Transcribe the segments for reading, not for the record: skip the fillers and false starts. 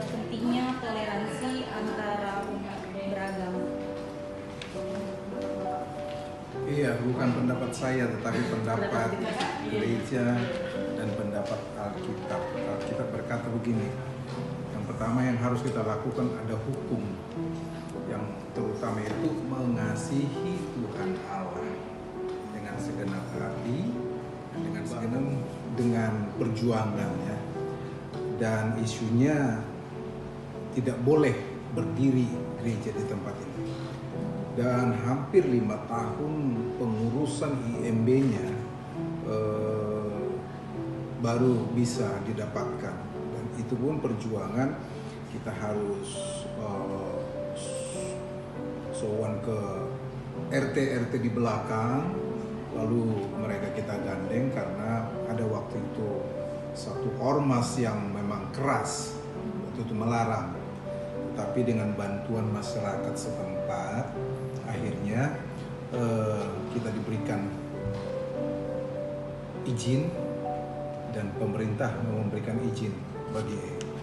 pentingnya toleransi antara umat beragama. Iya, bukan pendapat saya tetapi pendapat gereja dan pendapat Alkitab. Alkitab berkata begini, yang pertama yang harus kita lakukan ada hukum, yang terutama itu mengasihi Tuhan Allah dengan segenap hati dan dengan perjuangan ya. Dan isunya tidak boleh berdiri gereja di tempat ini. Dan hampir 5 tahun pengurusan IMB-nya baru bisa didapatkan. Dan itu pun perjuangan, kita harus sowan ke RT-RT di belakang, lalu mereka kita gandeng karena ada waktu itu satu ormas yang memang keras waktu itu melarang. Tapi dengan bantuan masyarakat setempat, akhirnya kita diberikan izin dan pemerintah memberikan izin bagi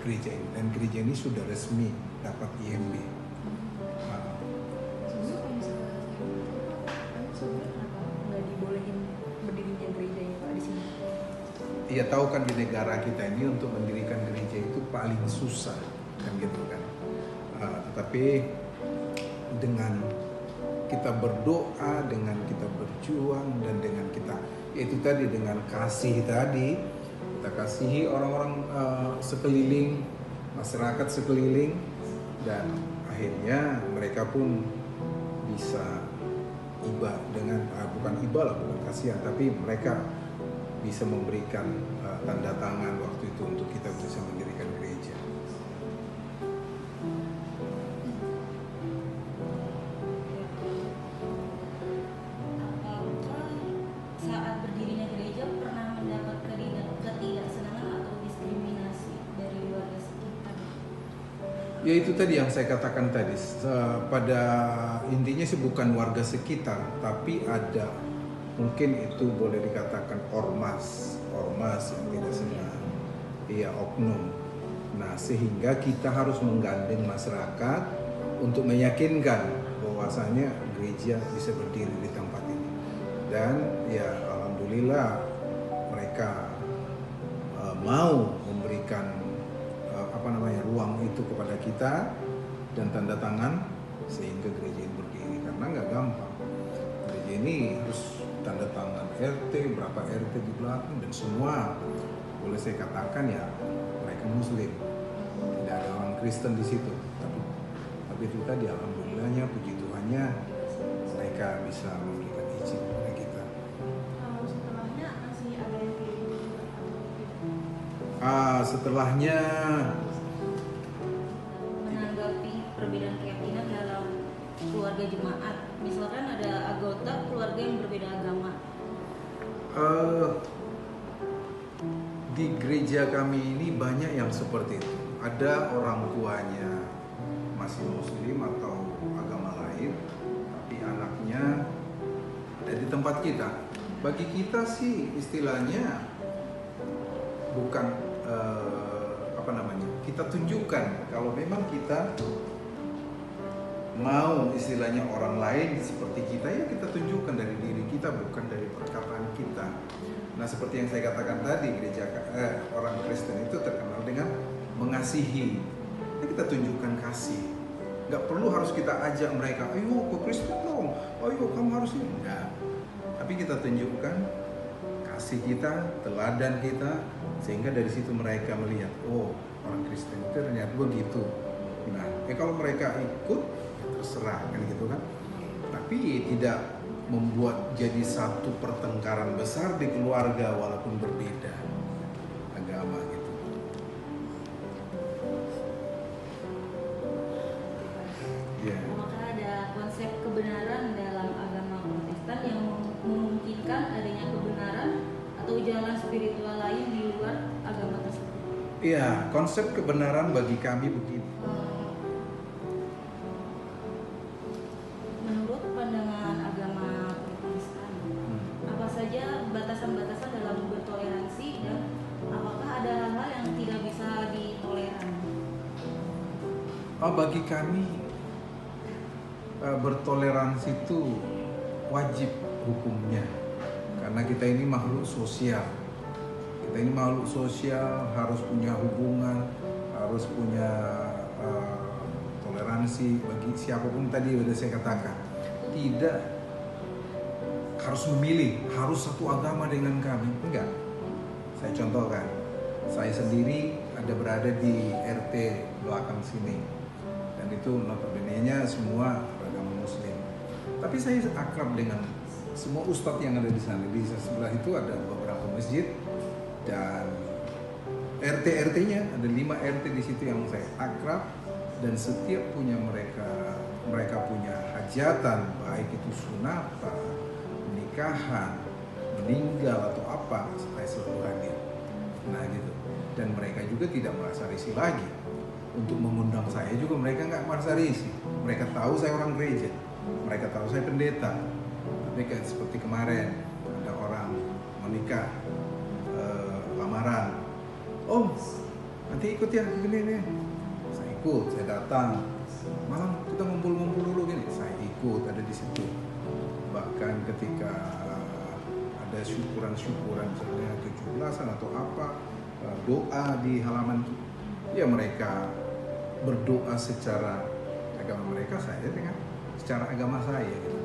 gereja ini, dan gereja ini sudah resmi dapat IMB. Nggak dibolehin berdirinya gereja ya Pak di sini? Ia tahu kan di negara kita ini untuk mendirikan gereja itu paling susah kan gitu kan. Tetapi dengan kita berdoa, dengan kita berjuang, dan dengan kita yaitu tadi dengan kasih tadi, kita kasihi orang-orang sekeliling, masyarakat sekeliling, dan akhirnya mereka pun bisa iba dengan bukan iba lah, bukan kasihan, tapi mereka bisa memberikan tanda tangan waktu itu untuk kita bisa mendirikan gereja. Apakah saat berdirinya gereja pernah mendapat ketidaksenangan atau diskriminasi dari warga sekitar? Ya itu tadi yang saya katakan tadi, pada intinya sih bukan warga sekitar, tapi ada mungkin itu boleh dikatakan ormas yang tidak senang, iya oknum. Nah sehingga kita harus menggandeng masyarakat untuk meyakinkan bahwasanya gereja bisa berdiri di tempat ini. Dan ya alhamdulillah mereka mau memberikan ruang itu kepada kita dan tanda tangan sehingga gereja ini berdiri, karena nggak gampang. Gereja ini harus tanda tangan RT, berapa RT di belakang, dan semua boleh saya katakan ya mereka Muslim, tidak ada orang Kristen di situ. Tapi itu tadi alhamdulillahnya, puji Tuhannya mereka bisa memberikan izin kepada kita. Setelahnya masih ada yang Setelahnya menanggapi perbedaan keyakinan dalam keluarga jemaat, misalkan ada anggota keluarga yang berbeda agama. Di gereja kami ini banyak yang seperti itu. Ada orang tuanya masih Muslim atau agama lain, tapi anaknya ada di tempat kita. Bagi kita sih istilahnya bukan kita tunjukkan kalau memang kita mau istilahnya orang lain seperti kita, ya kita tunjukkan dari diri kita, bukan dari perkataan kita. Nah seperti yang saya katakan tadi, gereja orang Kristen itu terkenal dengan mengasihi. Ya, kita tunjukkan kasih. Nggak perlu harus kita ajak mereka, ayo ke Kristen dong, ayo kamu harus ini. Enggak. Tapi kita tunjukkan kasih kita, teladan kita, sehingga dari situ mereka melihat, oh orang Kristen itu ternyata begitu. Nah, kalau mereka ikut, ya terserah kan gitu kan. Tapi tidak membuat jadi satu pertengkaran besar di keluarga walaupun berbeda agama gitu. Ya. Apakah ada konsep kebenaran dalam agama Protestan yang memungkinkan adanya kebenaran atau jalan spiritual lain di luar agama tersebut? Iya, konsep kebenaran bagi kami begitu. Menurut pandangan agama Protestan, apa saja batasan-batasan dalam bertoleransi dan apakah ada hal-hal yang tidak bisa ditoleran? bagi kami bertoleransi itu wajib hukumnya, karena kita ini makhluk sosial. Kita ini makhluk sosial, harus punya hubungan, harus punya toleransi bagi siapapun. Tadi sudah saya katakan, tidak harus memilih, harus satu agama dengan kami, enggak. Saya contohkan, saya sendiri ada berada di RT belakang sini, dan itu notabene-nya semua agama Muslim. Tapi saya akrab dengan semua ustadz yang ada di sana. Di sebelah itu ada beberapa masjid dan RT-RT-nya, ada 5 RT di situ yang saya akrab, dan setiap punya mereka punya hajatan, baik itu sunatan, nikahan, meninggal atau apa, saya selalu hadir. Nah gitu. Dan mereka juga tidak merasa risih lagi untuk mengundang saya juga. Mereka nggak merasa risih. Mereka tahu saya orang gereja, mereka tahu saya pendeta. Tapi kayak seperti kemarin ada orang menikah, lamaran, om nanti ikut ya gini nih. Saya ikut, saya datang, malam kita ngumpul-ngumpul dulu gini, saya ikut ada di situ. Bahkan ketika ada syukuran misalnya 17-an atau apa, doa di halaman, ya mereka berdoa secara agama mereka, saya dengan secara agama saya gitu.